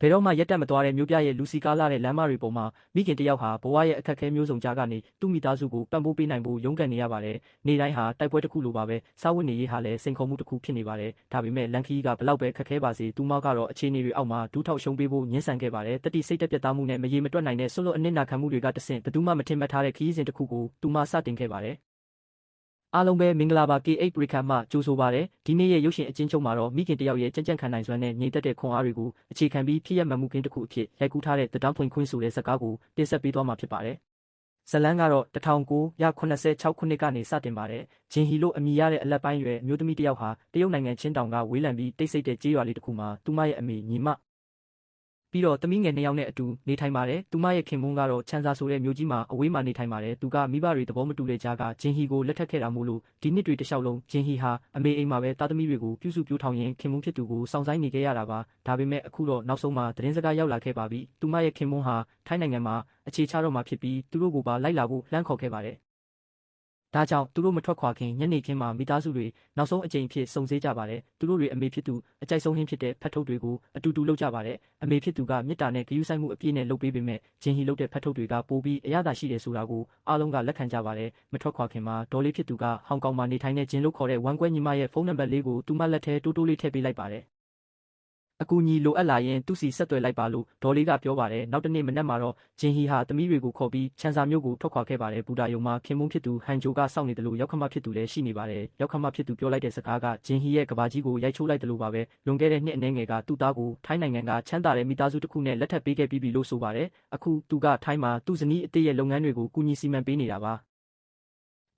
ဘယ်တော့မှရက်တက်မသွားတဲ့မြို့ပြရဲ့လူစီကားလာတဲ့လမ်းမတွေပေါ်မှာမိခင်တယောက်ဟာဘဝရဲ့အခက်အခဲမျိုးစုံကြားကနေသူ့မိသားစုကိုပံ့ပိုးပေးနိုင်ဖို့ရုန်းကန်နေရပါတယ်။နေ့တိုင်းဟာတိုက်ပွဲတစ်ခုလိုပါပဲ။စားဝတ်နေရေးဟာလည်းစိန်ခေါ်မှုတစ်ခုဖြစ်နေပါတယ်။ဒါပေမဲ့လန်ခီကဘလောက်ပဲခက်ခဲပါစေသူမကတော့အခြေအနေတွေအောက်မှာဒူးထောက်ရှုံးပေးဖို့ညှင်းဆန်ခဲ့ပါတယ်။တတိစိတ်တက်ပြတ်သားမှုနဲ့မရေမတွက်နိုင်တဲ့ဆွလွတ်အနစ်နာခံမှုတွေကတဆင့်ဘယ်သူမှမထင်မှတ်ထားတဲ့ခရီးစဉ်တစ်ခုကိုသူမစတင်ခဲ့ပါတယ်။အားလုံးပဲမင်္ဂလာပါ K8 ပရိခတ်မှကြိုဆိုပါရစေဒီနေ့ရဲ့ရုပ်ရှင်အချင်းချုပ်မှာတော့မိခင်တယောက်ရဲ့ကြံ့ကြံ့ခံနိုင်စွမ်းနဲ့ငြိမ်သက်တဲ့ခွန်အားတွေကိုအခြေခံပြီးဖြစ်ရမှန်မှုကင်းတစ်ခုအဖြစ်ရိုက်ကူးထားတဲ့The Down Point ခွင်းဆိုတဲ့ဇာတ်ကားကိုတင်ဆက်ပေးသွားမှာဖြစ်ပါတယ်ဇလန်းကတော့1986ခုနှစ်ကနေစတင်ပါတယ်ဂျင်ဟီလို့အမည်ရတဲ့အလက်ပိုင်းရွယ်မျိုးသမီးတယောက်ဟာတရုတ်နိုင်ငံချင်းတောင်ကဝေးလံပြီးတိတ်ဆိတ်တဲ့ကြေးရွာလေးတစ်ခုမှာသူမရဲ့အမေညီမပြီးတော့သမီးငယ်နှစ်ယောက်နဲ့အတူနေထိုင်ပါတယ်။သူမရဲ့ခင်မွန်းကတော့ချမ်းသာဆိုတဲ့မြို့ကြီးမှာအဝေးမှာနေထိုင်ပါတယ်။သူကမိဘတွေသဘောမတူတဲ့ကြားကဂျင်ဟီကိုလက်ထပ်ခဲ့တာမို့လို့ဒီနှစ်တွေတစ်လျှောက်လုံးဂျင်ဟီဟာအမေအိမ်မှာပဲသားသမီးတွေကိုပြုစုပြောင်းထောင်ရင်းခင်မွန်းဖြစ်သူကိုစောင့်ဆိုင်နေခဲ့ရတာပါ။ဒါပေမဲ့အခုတော့နောက်ဆုံးမှာသတင်းစကားရောက်လာခဲ့ပါပြီ။သူမရဲ့ခင်မွန်းဟာထိုင်းနိုင်ငံမှာအခြေချတော့မှာဖြစ်ပြီးသူတို့ကိုပါလိုက်လာဖို့လှမ်းခေါ်ခဲ့ပါတယ်။ဒါကြောင့်သူတို့မထွက်ခွာခင်ညနေခင်းမှာမိသားစုတွေနောက်ဆုံးအကြိမ်ဖြစ်စုံစည်းကြပါတယ်။သူတို့တွေအမေဖြစ်သူအကြိုက်ဆုံးဟင်းဖြစ်တဲ့ဖတ်ထုတ်တွေကိုအတူတူလုပ်ကြပါတယ်။အမေဖြစ်သူကမေတ္တာနဲ့ဂရုစိုက်မှုအပြည့်နဲ့လုပ်ပေးပေမဲ့ဂျင်ဟီလုပ်တဲ့ဖတ်ထုတ်တွေကပိုပြီးအရသာရှိတယ်ဆိုတာကိုအားလုံးကလက်ခံကြပါတယ်။မထွက်ခွာခင်မှာဒေါ်လေးဖြစ်သူကဟောင်ကောင်မှာနေထိုင်တဲ့ဂျင်လို့ခေါ်တဲ့ဝမ်ကွဲညီမရဲ့ဖုန်းနံပါတ်လေးကိုသူမလက်ထဲတိုးတိုးလေးထည့်ပေးလိုက်ပါတယ်။အကူအညီလိုအပ်လာရင်သူ့စီဆက်သွယ်လိုက်ပါလို့ဒေါ်လေးကပြောပါတယ်နောက်တနေ့မနက်မှာတော့ဂျင်ဟီဟာသမီးတွေကိုခေါ်ပြီးချန်စာမြို့ကိုထွက်ခွာခဲ့ပါတယ်ဘူတာယုံမှာခင်မွန်းဖြစ်သူဟန်ဂျိုကစောင့်နေတယ်လို့ရောက်ခမဖြစ်သူလည်းရှိနေပါတယ်ရောက်ခမဖြစ်သူပြောလိုက်တဲ့စကားကဂျင်ဟီရဲ့ကဘာကြီးကိုရိုက်ချိုးလိုက်တယ်လို့ပါပဲလွန်ခဲ့တဲ့နှစ်အနည်းငယ်ကသူ့သားကိုထိုင်းနိုင်ငံကချမ်းသာတဲ့မိသားစုတစ်ခုနဲ့လက်ထပ်ပေးခဲ့ပြီးပြီလို့ဆိုပါတယ်အခုသူကထိုင်းမှာသူ့ဇနီးအသေးရဲ့လုပ်ငန်းတွေကိုကူညီစီမံပေးနေတာပ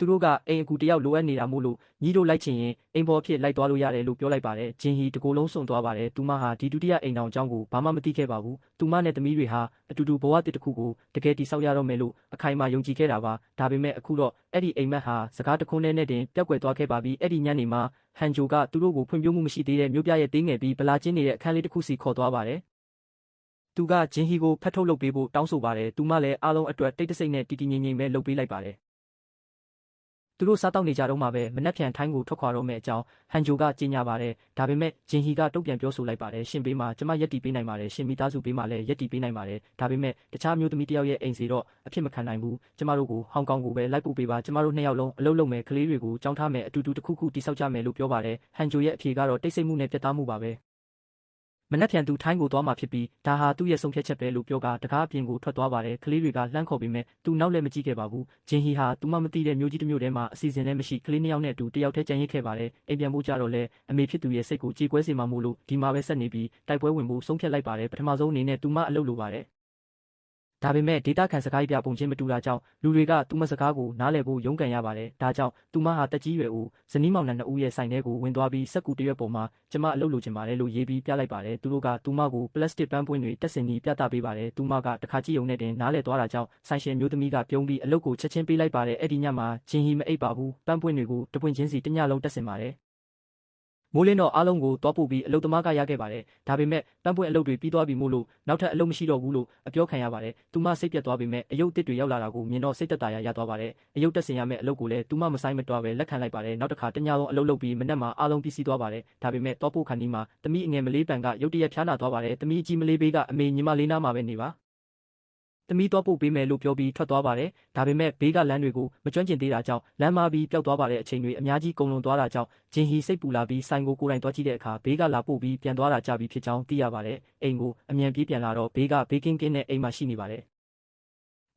ါသူတို့ကအိမ်အကူတယောက်လိုအပ်နေတာမို့လို့ညီတို့လိုက်ချင်ရင်အိမ်ပေါ်ဖြစ်လိုက်သွားလို့ရတယ်လို့ပြောလိုက်ပါတယ်ဂျင်ဟီတကိုယ်လုံးစွန့်သွားပါတယ်သူမဟာဒီဒုတိယအိမ်တော်အကြောင်းကိုဘာမှမသိခဲ့ပါဘူးသူမနဲ့သမီးတွေဟာအတူတူဘဝတစ်ခုကိုတကယ်တည်ဆောက်ရတော့မယ်လို့အခိုင်အမာယုံကြည်ခဲ့တာပါဒါပေမဲ့အခုတော့အဲ့ဒီအိမ်မက်ဟာစကားတခွန်းနဲ့တင်ပျောက်ကွယ်သွားခဲ့ပါပြီအဲ့ဒီညနေမှာဟန်ဂျိုကသူတို့ကိုဖွံ့ဖြိုးမှုမရှိသေးတဲ့မြို့ပြရဲ့တင်းငယ်ပြီးဗလာချင်းနေတဲ့အခန်းလေးတစ်ခုစီခေါ်သွားပါတယ်သူကဂျင်ဟီကိုဖတ်ထုတ်လုပ်ပေးဖို့တောင်းဆိုပါတယ်သူမလည်းအားလုံးအတွက်တိတ်တဆိတ်နဲ့တီတီငိမ့်ငိမ့်ပဲလုပ်ပေးလိုက်ပါတယ်သူတို့စားတောက်နေကြတော့မှပဲမနှက်ဖြန်ထိုင်းကိုထွက်ခွာတော့မယ့်အကြောင်းဟန်ဂျိုကကြေညာပါတယ်ဒါပေမဲ့ဂျင်ဟီကတုံ့ပြန်ပြောဆိုလိုက်ပါတယ်ရှင်ပေးမှာကျမရက်တီပေးနိုင်ပါတယ်ရှင်မိသားစုပေးမှာလည်းရက်တီပေးနိုင်ပါတယ်ဒါပေမဲ့တခြားမျိုးသမီးတစ်ယောက်ရဲ့အိမ်စီတော့အဖြစ်မခံနိုင်ဘူးကျမတို့ကိုဟောင်ကောင်ကိုပဲလိုက်ပို့ပေးပါကျမတို့နှစ်ယောက်လုံးအလုပ်လုပ်မယ်ကလေးတွေကိုကြောင်းထားမယ်အတူတူတစ်ခုခုတိဆောက်ကြမယ်လို့ပြောပါတယ်ဟန်ဂျိုရဲ့အဖြေကတော့တိတ်ဆိတ်မှုနဲ့ပြတ်သားမှုပါပဲမနှက်ဖြန်သူထိုင်းကိုသွားမှာဖြစ်ပြီးဒါဟာသူ့ရဲ့ဆုံးဖြတ်ချက်ပဲလို့ပြောကတကားအပြင်ကိုထွက်သွားပါတယ်ကလေးတွေကလှမ်းခေါ်ပေမဲ့သူနောက်လည်းမကြည့်ခဲ့ပါဘူးဂျင်ဟီဟာသူမှမသိတဲ့မျိုးကြီးတစ်မျိုးထဲမှာအစီအစဉ်လည်းမရှိကလေးနှစ်ယောက်နဲ့အတူတယောက်တည်းကြံရစ်ခဲ့ပါတယ်အိမ်ပြန်ဖို့ကြတော့လဲအမေဖြစ်သူရဲ့စိတ်ကိုကြေကွဲစေမှာမို့လို့ဒီမှာပဲဆက်နေပြီးတိုက်ပွဲဝင်ဖို့ဆုံးဖြတ်လိုက်ပါတယ်ပထမဆုံးအနေနဲ့သူမအလုပ်လုပ်ပါတယ်ဒါပေမဲ့ဒေတာခံစကားပြပုံချင်းမတူတာကြောင့်လူတွေကသူမစကားကိုနားလည်ဖို့ရုန်းကန်ရပါတယ်ဒါကြောင့်သူမဟာတက်ကြီးရွယ်ဦးဇနီးမောင်နှံနှစ်ဦးရဲ့ဆိုင်ထဲကိုဝင်သွားပြီးစက်ကူတရွက်ပေါ်မှာကျမအလုပ်လုပ်ချင်ပါတယ်လို့ရေးပြီးပြလိုက်ပါတယ်သူတို့ကသူမကိုပလတ်စတစ်ပန်းပွင့်တွေတက်စင်ပြီးပြသပေးပါတယ်သူမကတခါကြည့်ုံနဲ့တင်နားလည်သွားတာကြောင့်ဆိုင်ရှင်မျိုးသမီးကပြုံးပြီးအလုပ်ကိုချက်ချင်းပေးလိုက်ပါတယ်အဲ့ဒီညမှာဂျင်ဟီမအိပ်ပါဘူးပန်းပွင့်တွေကိုတပွင့်ချင်းစီတညလုံးတက်စင်ပါတယ်မိုးလင်းတော့အားလုံးကိုသွားပို့ပြီးအလုပ်သမားကရခဲ့ပါတယ်ဒါပေမဲ့ပန်းပွင့်အလုပ်တွေပြီးသွားပြီမို့လို့နောက်ထပ်အလုပ်မရှိတော့ဘူးလို့အပြောခံရပါတယ်သူမစိတ်ပြတ်သွားပေမဲ့အယုတ်တစ်တွေရောက်လာတာကိုမြင်တော့စိတ်သက်သာရသွားပါတယ်အယုတ်တက်စင်ရမယ့်အလုပ်ကိုလည်းသူမမဆိုင်မတွားပဲလက်ခံလိုက်ပါတယ်နောက်တစ်ခါတညလုံးအလုပ်လုပ်ပြီးမနက်မှာအားလုံးပြီးစီးသွားပါတယ်ဒါပေမဲ့သွားပို့ခန်းဒီမှာတမီးအငယ်မလေးပန်ကရုတ်တရက်ဖျားနာသွားပါတယ်တမီးအကြီးမလေးဘေးကအမေညီမလေးနားမှာပဲနေပါသမီးတော့ပို့ပေးမယ်လို့ပြောပြီးထွက်သွားပါတယ်။ဒါပေမဲ့ဘေးကလမ်းတွေကိုမကျွမ်းကျင်သေးတာကြောင့်လမ်းမပြီးပျောက်သွားပါတဲ့အချိန်တွေအများကြီးကုန်လွန်သွားတာကြောင့်ဂျင်ဟီစိတ်ပူလာပြီးဆိုင်ကိုကိုယ်တိုင်သွားကြည့်တဲ့အခါဘေးကလာပို့ပြီးပြန်သွားတာကြပြီဖြစ်ကြောင်းသိရပါတယ်။အိမ်ကိုအမြန်ပြေးပြန်လာတော့ဘေးကဘေးကင်းကင်းနဲ့အိမ်မှာရှိနေပါတယ်။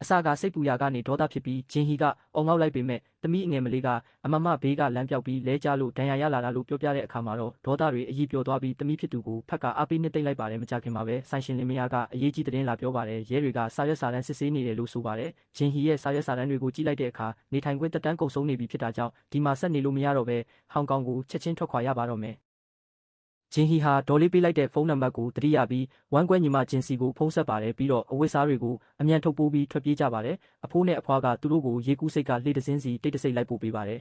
အစကစိတ်ပူရာကနေဒေါသဖြစ်ပြီးဂျင်ဟီကအော်ငေါက်လိုက်ပေမဲ့သမီးအငယ်မလေးကအမမဘေးကလမ်းပြောက်ပြီးလဲကျလို့ဒဏ်ရာရလာတာလို့ပြောပြတဲ့အခါမှာတော့ဒေါသတွေအကြီးပြောသွားပြီးသမီးဖြစ်သူကိုဖက်ကအားပေးနှစ်သိမ့်လိုက်ပါတယ်မကြခင်မှာပဲဆိုင်ရှင်လင်မယားကအရေးကြီးသတင်းလာပြောပါတယ်ရဲတွေကစာရွက်စာတမ်းစစ်ဆေးနေတယ်လို့ဆိုပါတယ်ဂျင်ဟီရဲ့စာရွက်စာတမ်းတွေကိုကြည့်လိုက်တဲ့အခါနေထိုင်ခွင့်တက်တန်းကုန်ဆုံးနေပြီဖြစ်တာကြောင့်ဒီမှာဆက်နေလို့မရတော့ပဲဟောင်ကောင်ကိုချက်ချင်းထွက်ခွာရပါတော့မယ်ဂျင်ဟီဟာဒေါ်လေးပေးလိုက်တဲ့ဖုန်းနံပါတ်ကိုတတိယပြီးဝမ်ကွဲညီမဂျင်စီကိုဖုန်းဆက်ပါတယ်ပြီးတော့အဝတ်စားတွေကိုအမြန်ထုတ်ပိုးပြီးထွက်ပြေးကြပါတယ်အဖိုးနဲ့အဖွားကသူတို့ကိုရေကူးစိတ်ကလှေတစင်းစီတိတ်တဆိတ်လိုက်ပို့ပေးပါတယ်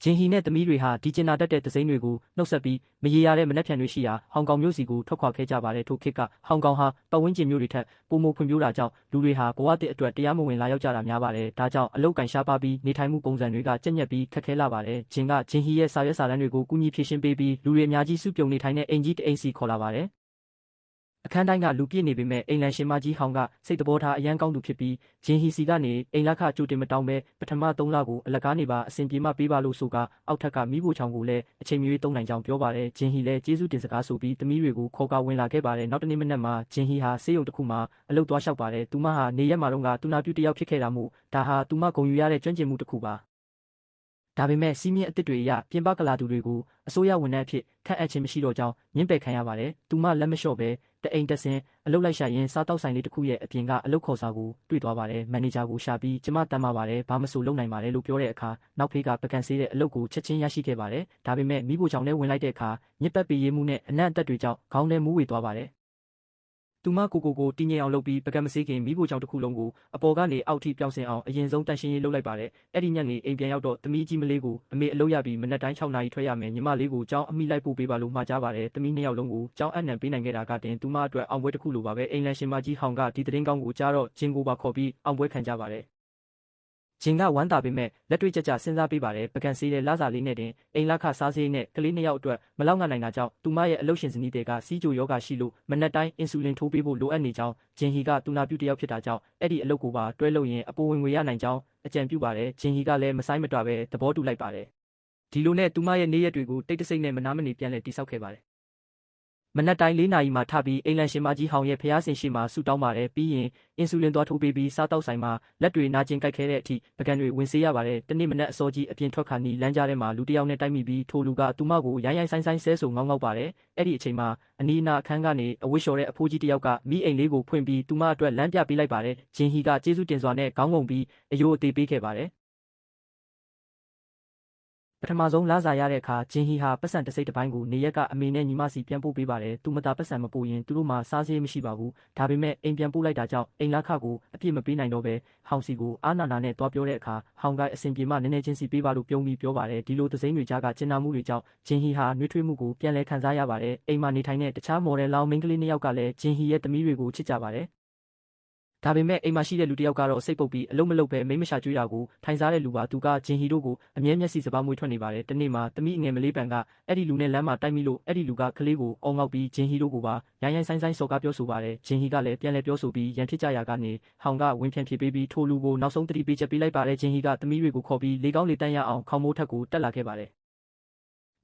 ဂျင်ဟီနဲ့သမီးတွေဟာဒီကျင်နာတတ်တဲ့သစိမ်းတွေကိုနှုတ်ဆက်ပြီးမရေရတဲ့မနှက်ဖြန်တွေရှိရာဟောင်ကောင်မြို့စီကိုထွက်ခွာခဲ့ကြပါတယ်ထိုခေတ်ကဟောင်ကောင်ဟာပတ်ဝန်းကျင်မြို့တွေထက်ပိုမိုဖွံ့ဖြိုးတာကြောင့်လူတွေဟာဘဝတစ်အတွက်တရားမဝင်လာရောက်ကြတာများပါတယ်ဒါကြောင့်အလုတ်ကန်ရှားပါပြီးနေထိုင်မှုပုံစံတွေကကြက်ညက်ပြီးခက်ခဲလာပါတယ်ဂျင်ဟီရဲ့စာရွက်စာတမ်းတွေကိုကူညီဖြည့်ရှင်းပေးပြီးလူတွေအများကြီးစုပြုံနေထိုင်တဲ့အိမ်ကြီးတအိမ်စီခေါ်လာပါတယ် အခန်းတိုင်းကလူပြည့်နေပေမဲ့အိမ်လန်ရှင်မကြီးဟောင်ကစိတ်သဘောထားအရန်ကောင်းသူဖြစ်ပြီးဂျင်ဟီစီကနေအိမ်လခကြိုတင်မတောင်းပဲပထမ3လကိုအလကားနေပါအဆင်ပြေမှပေးပါလို့ဆိုကအောက်ထက်ကမိဖို့ချောင်ကိုလည်းအချိန်မရွေးသုံးနိုင်ကြောင်းပြောပါတယ်ဂျင်ဟီလည်းကျေးဇူးတင်စကားဆိုပြီးသမီးတွေကိုခေါ်ကဝင်လာခဲ့ပါတယ်နောက်တနေ့မနက်မှာဂျင်ဟီဟာဆေးရုံတစ်ခုမှာအလုပ်သွားလျှောက်ပါတယ်သူမဟာနေရက်မှာတော့ကတူနာပြူတယောက်ဖြစ်ခဲ့တာမို့ဒါဟာသူမဂုဏ်ယူရတဲ့ကျွမ်းကျင်မှုတစ်ခုပါဒါပေမဲ့စီးမြင့်အစ်စ်တွေအရပြင်ပကလာသူတွေကိုအစိုးရဝန်ထမ်းအဖြစ်ခန့်အပ်ခြင်းမရှိတော့ကြောင်းညှင်းပယ်ခံရပါတယ်။သူမလက်မလျှော့ပဲတအိမ်တက်ဆင်းအလုပ်လိုက်ရှာရင်းစားတောက်ဆိုင်လေးတစ်ခုရဲ့အပြင်ကအလုပ်ခေါ်စာကိုတွေ့သွားပါတယ်။မန်နေဂျာကိုရှာပြီးကျမတမ်းပါပါတယ်ဘာမဆိုလုပ်နိုင်ပါတယ်လို့ပြောတဲ့အခါနောက်ဖေးကပကံဆေးတဲ့အလုပ်ကိုချက်ချင်းရရှိခဲ့ပါတယ်။ဒါပေမဲ့မိဖို့ချောင်ထဲဝင်လိုက်တဲ့အခါညစ်ပတ်ပေရေးမှုနဲ့အနံ့အသက်တွေကြောင့်ခေါင်းထဲမူးဝေသွားပါတယ်။သူမကိုတည်ငြိမ်အောင်လုပ်ပြီးပကံမစေးခင်မိဖို့ချောင်တစ်ခုလုံးကိုအပေါ်ကနေအောက်ထိပြောင်းဆင်းအောင်အရင်ဆုံးတန့်ရှင်းရေးလုပ်လိုက်ပါတယ်။အဲ့ဒီညနေအိမ်ပြန်ရောက်တော့သမီးကြီးမလေးကိုအမေအလုပ်ရပြီးမနက်တိုင်း6နာရီထွက်ရမယ်ညီမလေးကိုကြောင်းအမိလိုက်ပို့ပေးပါလို့မှာကြားပါတယ်။သမီး2ယောက်လုံးကိုကြောင်းအနှံပေးနိုင်ခဲ့တာကတင်သူမအတွက်အောင်ပွဲတစ်ခုလိုပါပဲ။အိမ်လန်ရှင်မကြီးဟောင်ကဒီသတင်းကောင်းကိုကြားတော့ဂျင်ကိုပါခေါ်ပြီးအောင်ပွဲခံကြပါတယ်။ဂျင်ကဝမ်းသာပေမဲ့လက်တွေ့ကြကြစဉ်းစားပေးပါတယ်ပကံစီးတဲ့လစာလေးနဲ့တင်အိမ်လခစားစေးနဲ့ကလေး2ယောက်အတွက်မလောက်ငနိုင်တာကြောင့်သူမရဲ့အလုပ်ရှင်ဇနီးတွေကစီးကြိုယောဂရှိလို့မနက်တိုင်းအင်ဆူလင်ထိုးပေးဖို့လိုအပ်နေကြောင်းဂျင်ဟီကတူနာပြူတယောက်ဖြစ်တာကြောင့်အဲ့ဒီအလုပ်ကိုပါတွဲလုပ်ရင်အပိုဝင်ငွေရနိုင်ကြောင်းအကြံပြုပါတယ်ဂျင်ဟီကလည်းမဆိုင်မတွပဲသဘောတူလိုက်ပါတယ်ဒီလိုနဲ့သူမရဲ့နေ့ရက်တွေကိုတိတ်တဆိတ်နဲ့မနာမနေပြန်လည်တိစောက်ခဲ့ပါတယ်မနက်တိုင်း4နာရီမှထပြီးအိမ်လန်ရှင်မကြီးဟောင်ရဲ့ဖျားစင်ရှိမှဆူတောင်းပါတယ်ပြီးရင်အင်ဆူလင်သွားထိုးပေးပြီးစားတောက်ဆိုင်မှာလက်တွေနာကျင်ကြိုက်ခဲတဲ့အထိပကံတွေဝင်စေးရပါတယ်တနေ့မနက်အစောကြီးအပြင်ထွက်ခါနီလမ်းကြားထဲမှာလူတစ်ယောက်နဲ့တိုက်မိပြီးထိုလူကသူမကိုရိုင်းဆိုင်ဆဲဆိုငေါက်ပါတယ်အဲ့ဒီအချိန်မှာအနီးအနားအခန်းကနေအဝတ်လျှော်တဲ့အဖိုးကြီးတစ်ယောက်ကမိအိမ်လေးကိုဖွင့်ပြီးသူမအတွက်လမ်းပြပေးလိုက်ပါတယ်ဂျင်ဟီကကျေးဇူးတင်စွာနဲ့ခေါင်းငုံပြီးအယိုးအသေးပေးခဲ့ပါတယ်ပထမဆုံးလစားရတဲ့အခါဂျင်ဟီဟာပတ်စံတစိတ်တစ်ပိုင်းကိုနေရက်ကအမေနဲ့ညီမစီပြန်ပို့ပေးပါတယ်သူမသာပတ်စံမပို့ရင်သူတို့မှစားစည်းမရှိပါဘူးဒါပေမဲ့အိမ်ပြန်ပို့လိုက်တာကြောင့်အိမ်လခကိုအပြည့်မပေးနိုင်တော့ပဲဟောင်စီကိုအာနာနာနဲ့တွားပြောတဲ့အခါဟောင်ကအဆင်ပြေမှနည်းနည်းချင်းစီပေးပါလို့ပြုံးပြီးပြောပါတယ်ဒီလိုသစိမ်းတွေကြားကကျင်နာမှုတွေကြောင့်ဂျင်ဟီဟာနှွေးထွေးမှုကိုပြန်လည်ခံစားရပါတယ်အိမ်မှာနေထိုင်တဲ့တခြားမော်ဒယ်လောင်းမိန်းကလေး2ယောက်ကလည်းဂျင်ဟီရဲ့သမီးတွေကိုချစ်ကြပါတယ်ဒါပေမဲ့အိမ်မှာရှိတဲ့လူတစ်ယောက်ကတော့စိတ်ပုတ်ပြီးအလုံးမလုံးပဲမိမရှာကျွေးတာကိုထိုင်စားတဲ့လူပါသူကဂျင်ဟီတို့ကိုအမြဲမျက်စိစပါးမွေးထွက်နေပါတယ်တနေ့မှာသမီးအငယ်မလေးပန်ကအဲ့ဒီလူနဲ့လမ်းမှာတိုက်မိလို့အဲ့ဒီလူကကလေးကိုအော်ငေါက်ပြီးဂျင်ဟီတို့ကိုပါရိုင်းဆိုင်စော်ကားပြောဆိုပါတယ်ဂျင်ဟီကလည်းပြန်လဲပြောဆိုပြီးရန်ဖြစ်ကြရာကနေဟောင်ကဝင်ဖြန့်ဖြစ်ပေးပြီးထိုလူကိုနောက်ဆုံးတတိပေးချက်ပေးလိုက်ပါတယ်ဂျင်ဟီကသမီးတွေကိုခေါ်ပြီးလေကောင်းလေတန်းရအောင်ခေါင်းမိုးထက်ကိုတက်လာခဲ့ပါတယ်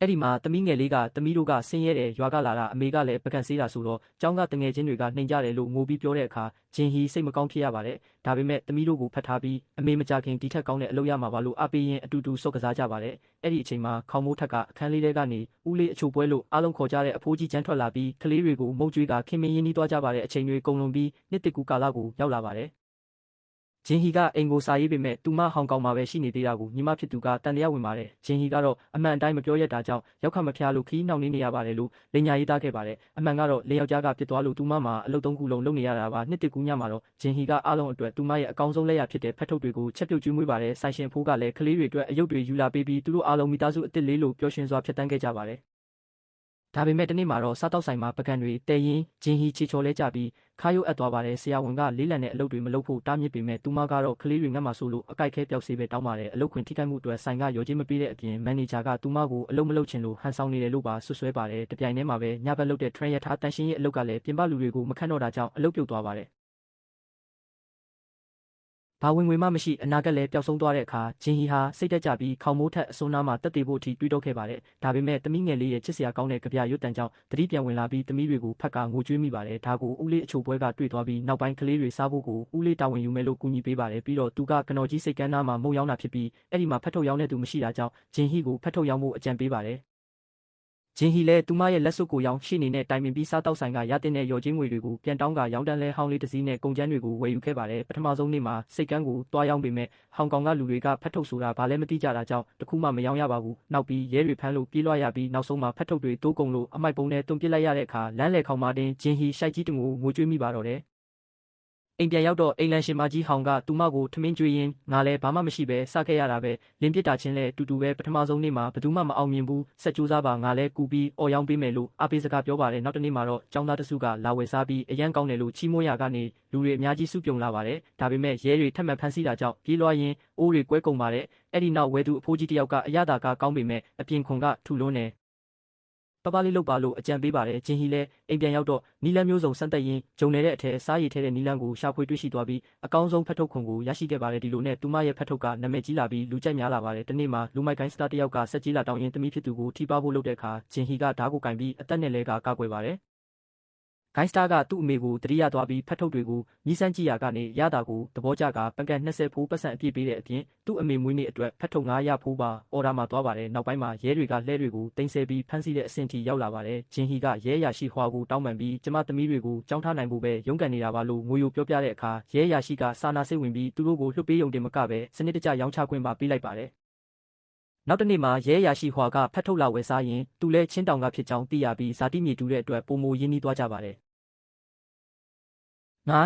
အဲ့ဒီမှာသမီးငယ်လေးကသမီးတို့ကဆင်းရဲတယ်ရွာကလာတာအမေကလည်းပကံဆေးတာဆိုတော့ကျောင်းကတငယ်ချင်းတွေကနှိမ်ကြတယ်လို့ငိုပြီးပြောတဲ့အခါဂျင်ဟီစိတ်မကောင်းဖြစ်ရပါတယ်ဒါပေမဲ့သမီးတို့ကိုဖတ်ထားပြီးအမေမကြခင်ဒီထက်ကောင်းတဲ့အလုပ်ရမှာပါလို့အပေးရင်အတူတူစော့ကစားကြပါတယ်အဲ့ဒီအချိန်မှာခေါင်းမိုးထက်ကအခန်းလေးထဲကနေဦးလေးအချိုပွဲလို့အားလုံးခေါ်ကြတဲ့အဖိုးကြီးချမ်းထွက်လာပြီးကလေးတွေကိုမုတ်ကြွေးကခင်မင်းရင်းနှီးသွားကြပါတယ်အချိန်တွေကုန်လွန်ပြီးနှစ်တကူကာလကိုရောက်လာပါတယ်ဂျင်ဟီကအိမ်ကိုစာရေးပေမဲ့သူမဟောင်ကောင်မှာပဲရှိနေသေးတာကိုညီမဖြစ်သူကတန်တရားဝင်ပါတယ်ဂျင်ဟီကတော့အမှန်အတိုင်းမပြောရတာကြောင့်ရောက်ခမဖျားလို့ခီးနှောင်းနေရပါတယ်လို့လိန်ညာရေးသားခဲ့ပါတယ်အမှန်ကတော့လေယောက်ျားကပြစ်သွားလို့သူမမှာအလုပ်3ခုလုံးလုပ်နေရတာပါနှစ်တကူညမှာတော့ဂျင်ဟီကအားလုံးအတွက်သူမရဲ့အကောင်းဆုံးလက်ရဖြစ်တဲ့ဖက်ထုတ်တွေကိုချက်ပြုတ်ကျွေးမွေးပါတယ်ဆိုင်ရှင်ဖိုးကလည်းကလေးတွေအတွက်အယုတ်တွေယူလာပေးပြီးသူတို့အားလုံးမိသားစုအစ်စ်လေးလို့ပျော်ရွှင်စွာဖြတ်တန်းခဲ့ကြပါတယ်ဒါပေမဲ့တနေ့မှာတော့စားတောက်ဆိုင်မှာပကံတွေတဲရင်ဂျင်ဟီချီချော်လဲကြပြီးခါယိုအပ်သွားပါတယ်ဆရာဝန်ကလေးလံတဲ့အလုပ်တွေမလုပ်ဖို့တားမြစ်ပေမဲ့သူမကတော့ကလေးတွေငတ်မှဆိုလို့အကြိုက်ခဲပျောက်စေးပဲတောင်းပါတယ်အလုပ်ခွင်ထိခိုက်မှုအတွက်ဆိုင်ကရော်ချင်းမပေးတဲ့အပြင်မန်နေဂျာကသူမကိုအလုပ်မလုပ်ချင်လို့ဟန်ဆောင်နေတယ်လို့ပါဆွဆွဲပါတယ်တပြိုင်တည်းမှာပဲညဘက်လုပ်တဲ့ train ရထားတန်ရှင်းရေးအလုပ်ကလည်းပြင်ပလူတွေကိုမခန့်တော့တာကြောင့်အလုပ်ပြုတ်သွားပါတယ်ဘာဝင်ငွေမှမရှိအနာဂတ်လည်းပျောက်ဆုံးသွားတဲ့အခါဂျင်ဟီဟာစိတ်တက်ကြပြီးခေါင်းမိုးထက်အစွန်းနားမှာတက်သေးဖို့အထိတွေးတောခဲ့ပါတယ်ဒါပေမဲ့သမီးငယ်လေးရဲ့ချစ်စရာကောင်းတဲ့ကြပြရွတ်တန်ကြောင့်တတိပြန်ဝင်လာပြီးသမီးတွေကိုဖက်ကငိုကြွေးမိပါတယ်ဒါကိုဦးလေးအချိုပွဲကတွေ့သွားပြီးနောက်ပိုင်းကလေးတွေစားဖို့ကိုဦးလေးတာဝန်ယူမယ်လို့ကူညီပေးပါတယ်ပြီးတော့သူကကနော်ကြီးစိတ်ကန်းနားမှာမုံရောင်းတာဖြစ်ပြီးအဲ့ဒီမှာဖက်ထုတ်ရောင်းတဲ့သူမရှိတာကြောင့်ဂျင်ဟီကိုဖက်ထုတ်ရောင်းဖို့အကြံပေးပါတယ်ဂျင်ဟီလည်းသူမရဲ့လက်စွပ်ကိုရောင်းရှေ့နေနဲ့တိုင်ပင်ပြီးစားတောက်ဆိုင်ကရတဲ့ရော်ချင်းငွေတွေကိုပြန်တောင်းကရောင်းတန်းလဲဟောင်းလေးတစ်စီးနဲ့ကုန်ကျန်းတွေကိုဝယ်ယူခဲ့ပါတယ်ပထမဆုံးနေ့မှာစိတ်ကန်းကိုတွားရောင်းပေမဲ့ဟောင်ကောင်ကလူတွေကဖက်ထုတ်ဆိုတာဘာလဲမသိကြတာကြောင့်တခုမှမရောင်းရပါဘူးနောက်ပြီးရဲတွေဖမ်းလို့ပြေးလွှားရပြီးနောက်ဆုံးမှာဖက်ထုတ်တွေတိုးကုန်လို့အမိုက်ပုံနဲ့တွန်ပစ်လိုက်ရတဲ့အခါလမ်းလေခေါင်မှာတင်ဂျင်ဟီရှိုက်ကြီးတငိုငိုကြွေးမိပါတော့တယ်အိမ်ပြန်ရောက်တော့အိမ်လန်ရှင်မကြီးဟောင်ကသူမကိုထမင်းကျွေးရင်းငါလည်းဘာမှမရှိပဲစခဲ့ရတာပဲလင်းပစ်တာချင်းလဲတူတူပဲပထမဆုံးနေ့မှာဘယ်သူမှမအောင်မြင်ဘူးဆက်ကြိုးစားပါငါလည်းကူပြီးအော်ရောင်းပေးမယ်လို့အားပေးစကားပြောပါတယ်နောက်တနေ့မှာတော့ចောင်းသားတစုကလာဝယ်စားပြီးအရန်ကောင်းတယ်လို့ချီးမွမ်းရာကနေလူတွေအများကြီးစုပြုံလာပါတယ်ဒါပေမဲ့ရဲတွေထပ်မံဖမ်းဆီးတာကြောင့်ပြေးလွှားရင်းအိုးတွေကွဲကုန်ပါတယ်အဲ့ဒီနောက်ဝဲသူအဖိုးကြီးတယောက်ကအရသာကကောင်းပေမဲ့အပြင်ခွန်ကထူလွန်းတယ် ပပလေးလုပ်ပါလို့အကြံပေးပါတယ်ဂျင်ဟီလည်းအိမ်ပြန်ရောက်တော့နီလန်းမျိုးစုံစမ်းသက်ရင်းဂျုံနေတဲ့အထက်စားရည်ထဲတဲ့နီလန်းကိုရှာဖွေတွေ့ရှိသွားပြီးအကောင်းဆုံးဖတ်ထုတ်ခွန်ကိုရရှိခဲ့ပါတယ်ဒီလိုနဲ့သူမရဲ့ဖတ်ထုတ်ကနာမည်ကြီးလာပြီးလူကြိုက်များလာပါတယ်တနေ့မှာလူမိုက်ကိုင်းစတာတယောက်ကဆက်ကြီးလာတောင်းရင်တမိဖြစ်သူကိုထိပါဖို့လုပ်တဲ့အခါဂျင်ဟီကဓာတ်ကိုကင်ပြီးအသက်နဲ့လဲကာကွယ်ပါတယ်ဂိုင်းစတာကသူ့အမေကိုတတိယသွားပြီးဖတ်ထုတ်တွေကိုမြည်စမ်းကြည့်ရာကနေရတာကိုသဘောကျကပန်ကန်20ဖိုးပတ်စံအပြည့်ပေးတဲ့အပြင်သူ့အမေမွေးနေ့အတွက်ဖတ်ထုတ်900ဖိုးပါအော်ဒါမှာသွားပါတယ်နောက်ပိုင်းမှာရဲတွေကလှဲတွေကိုတင်ဆက်ပြီးဖမ်းဆီးတဲ့အဆင့်ထိရောက်လာပါတယ်ဂျင်ဟီကရဲရရှိဟွာကိုတောင်းပန်ပြီးကျမသမီးတွေကိုကြောင်းထားနိုင်ဖို့ပဲရုန်းကန်နေတာပါလို့ငွေယိုပြောပြတဲ့အခါရဲရရှိကစာနာစိတ်ဝင်ပြီးသူတို့ကိုလွှတ်ပေးရုံတင်မကပဲစနစ်တကျရောင်းချခွင့်ပါပေးလိုက်ပါတယ်နောက်တနေ့မှာရဲရရှိဟွာကဖတ်ထုတ်လာဝယ်စားရင်သူလည်းချင်းတောင်ကဖြစ်ကြောင်းသိရပြီးဇာတိမြေတူတဲ့အတွက်ပုံမရင်းနှီးသွားကြပါတယ်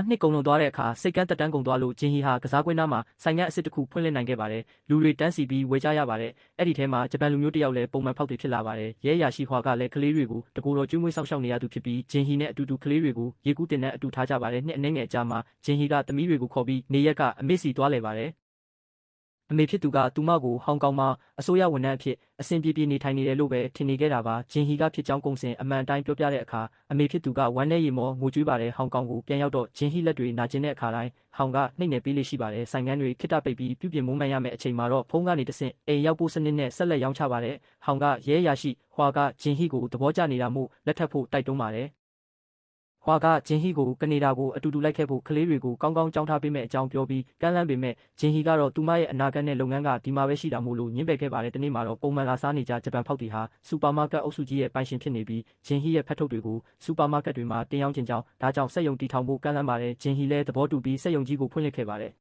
နှစ်ကုန်လွန်သွားတဲ့အခါစိတ်ကန်းတက်တန်းကုန်သွားလို့ဂျင်ဟီဟာကစားကွင်းသားမှာဆိုင်ငတ်အစ်စ်တစ်ခုဖွင့်လှစ်နိုင်ခဲ့ပါတယ်လူတွေတန်းစီပြီးဝယ်ကြရပါတယ်အဲ့ဒီထဲမှာဂျပန်လူမျိုးတစ်ယောက်လည်းပုံမှန်ဖောက်တွေဖြစ်လာပါတယ်ရဲရရှိဟွာကလည်းကလေးတွေကိုတကူတော်ကျွေးမွေးဆောက်ရှောက်နေရသူဖြစ်ပြီးဂျင်ဟီနဲ့အတူတူကလေးတွေကိုရေကူးတင်တဲ့အတူထားကြပါတယ်နှစ်အနည်းငယ်အကြာမှာဂျင်ဟီကသမီးတွေကိုခေါ်ပြီးနေရက်ကအမေစီသွားလဲပါတယ်အမေဖြစ်သူကသူမကိုဟောင်ကောင်မှာအစိုးရဝန်ထမ်းအဖြစ်အစဉ်ပြေပြေနေထိုင်နေတယ်လို့ပဲထင်နေခဲ့တာပါဂျင်ဟီကဖြစ်ကြောင်းကုန်စင်အမှန်အတိုင်းပြောပြတဲ့အခါအမေဖြစ်သူကဝမ်းနဲ့ရီမောငိုကြွေးပါတယ်ဟောင်ကောင်ကိုပြန်ရောက်တော့ဂျင်ဟီလက်တွေနာကျင်တဲ့အခါတိုင်းဟောင်ကနှိမ့်နေပေးလေးရှိပါတယ်ဆိုင်ငန်းတွေခိတ္တပိတ်ပြီးပြုပြင်မုန်းမှန်ရမယ့်အချိန်မှာတော့ဖုန်းကနေတဆင့်အိမ်ရောက်ဖို့စနစ်နဲ့ဆက်လက်ရောင်းချပါတယ်ဟောင်ကရဲရရှိဟွာကဂျင်ဟီကိုသဘောကျနေတာမို့လက်ထပ်ဖို့တိုက်တွန်းပါတယ်ဟွာကဂျင်ဟီကိုကနေဒါကိုအတူတူလိုက်ခဲ့ဖို့ကလေးတွေကိုကောင်းကောင်းကြောင်းထားပေးမယ့်အကြောင်းပြောပြီးကမ်းလှမ်းပေမဲ့ဂျင်ဟီကတော့သူမရဲ့အနာဂတ်နဲ့လုပ်ငန်းကဒီမှာပဲရှိတာမို့လို့ညှင်းပယ်ခဲ့ပါတယ်တနေ့မှာတော့ပုံမှန်လာစားနေကြဂျပန်ဖောက်တီဟာစူပါမားကတ်အုပ်စုကြီးရဲ့ပိုင်ရှင်ဖြစ်နေပြီးဂျင်ဟီရဲ့ဖတ်ထုတ်တွေကိုစူပါမားကတ်တွေမှာတင်ရောင်းခြင်းကြောင့်ဒါကြောင့်စက်ရုံတီထောင်ဖို့ကမ်းလှမ်းပါတယ်ဂျင်ဟီလည်းသဘောတူပြီးစက်ရုံကြီးကိုဖွင့်လှစ်ခဲ့ပါတယ်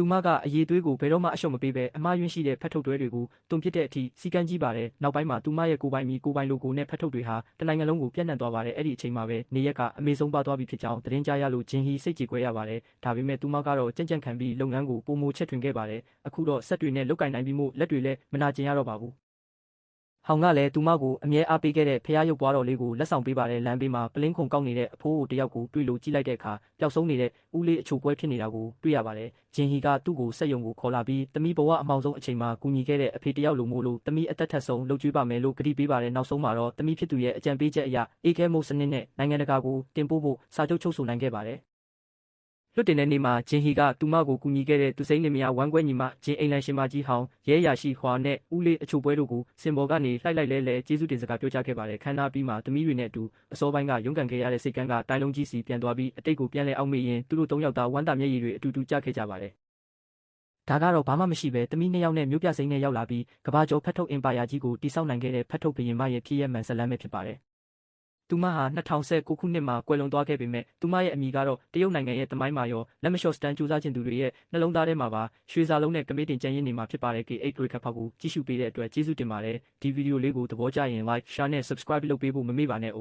သူမကအရေးသွေးကိုဘယ်တော့မှအရှုံးမပေးဘဲအမှားယွင်းရှိတဲ့ဖတ်ထုတ်တွဲတွေကိုတွန်ပစ်တဲ့အထိစီကံကြီးပါတယ်နောက်ပိုင်းမှာသူမရဲ့ကိုပိုင်လိုကိုနဲ့ဖတ်ထုတ်တွေဟာတနိုင်ငံလုံးကိုပြန့်နှံ့သွားပါတယ်အဲ့ဒီအချိန်မှာပဲနေရက်ကအမေဆုံးပါသွားပြီဖြစ်ကြောင်းသတင်းကြားရလို့ဂျင်ဟီစိတ်ကြေကွဲရပါတယ်ဒါပေမဲ့သူမကတော့ကြံ့ကြံ့ခံပြီးလုပ်ငန်းကိုပုံမချက်ထွင်ခဲ့ပါတယ်အခုတော့စက်တွေနဲ့လုတ်ကင်နိုင်ပြီးမို့လက်တွေလည်းမနာကျင်ရတော့ပါဘူးဟောင်ကလည်းသူမကိုအမြဲအားပေးခဲ့တဲ့ဖះရုပ်ပွားတော်လေးကိုလက်ဆောင်ပေးပါတယ်လမ်းဘေးမှာပလင်းခုံကောက်နေတဲ့အဖိုးကိုတယောက်ကိုတွေ့လို့ကြည့်လိုက်တဲ့အခါပျောက်ဆုံးနေတဲ့ဦးလေးအချိုပွဲဖြစ်နေတာကိုတွေ့ရပါတယ်ဂျင်ဟီကသူ့ကိုစက်ယုံကိုခေါ်လာပြီးတမိဘဝအမောင်ဆုံးအချိန်မှာကူညီခဲ့တဲ့အဖေတယောက်လိုမို့လို့တမိအသက်ထက်ဆုံးလှုပ်ကြွေးပါမယ်လို့ကတိပေးပါတယ်နောက်ဆုံးမှာတော့တမိဖြစ်သူရဲ့အကြံပေးချက်အရအေခဲမို့စနစ်နဲ့နိုင်ငံတကာကိုတင်ပို့ဖို့စာချုပ်ချုပ်ဆိုနိုင်ခဲ့ပါတယ်လွတ်တင်တဲ့နေ့မှာဂျင်ဟီကသူမကိုကူညီခဲ့တဲ့သူစိမ့်လင်မယားဝမ်းကွဲညီမဂျင်အိမ်လန်ရှင်မကြီးဟောင်းရဲရရှိဟွာနဲ့ဦးလေးအချိုပွဲတို့ကိုစင်ဘော်ကနေလှိုက်လဲကျေးဇူးတင်စကားပြောကြားခဲ့ပါတယ်ခန္ဓာပြီးမှသမီးတွေနဲ့အတူအစောပိုင်းကရုန်းကန်ခဲ့ရတဲ့စိတ်ကန်းကတိုင်းလုံးကြီးစီပြန်သွားပြီးအတိတ်ကိုပြန်လဲအောက်မေ့ရင်သူတို့၃ယောက်သားဝမ်းသာမျက်ရည်တွေအတူတူကျခဲ့ကြပါတယ်ဒါကတော့ဘာမှမရှိပဲသမီး2ယောက်နဲ့မြို့ပြစိမ့်နဲ့ရောက်လာပြီးကဘာကျော်ဖတ်ထုတ်အင်ပါယာကြီးကိုတိစောက်နိုင်ခဲ့တဲ့ဖတ်ထုတ်ဘရင်မရဲ့ဖြစ်ရမှန်ဇလန်းပဲဖြစ်ပါတယ်သူမဟာ2019ခုနှစ်မှာကွယ်လွန်သွားခဲ့ပေမဲ့သူမရဲ့အမိကတော့တရုတ်နိုင်ငံရဲ့သမိုင်းမှာရောလက်မလျှော့စတန်ကြိုးစားခြင်းသူတွေရဲ့နှလုံးသားထဲမှာပါရွှေစာလုံးနဲ့ကမေးတင်ကြံရင်းနေမှာဖြစ်ပါတယ် K8 တွေခတ်ဖောက်ကိုကြည့်ရှုပေးတဲ့အတွက်ကျေးဇူးတင်ပါတယ်ဒီဗီဒီယိုလေးကိုသဘောကျရင် like share နဲ့ subscribe လုပ်ပေးဖို့မမေ့ပါနဲ့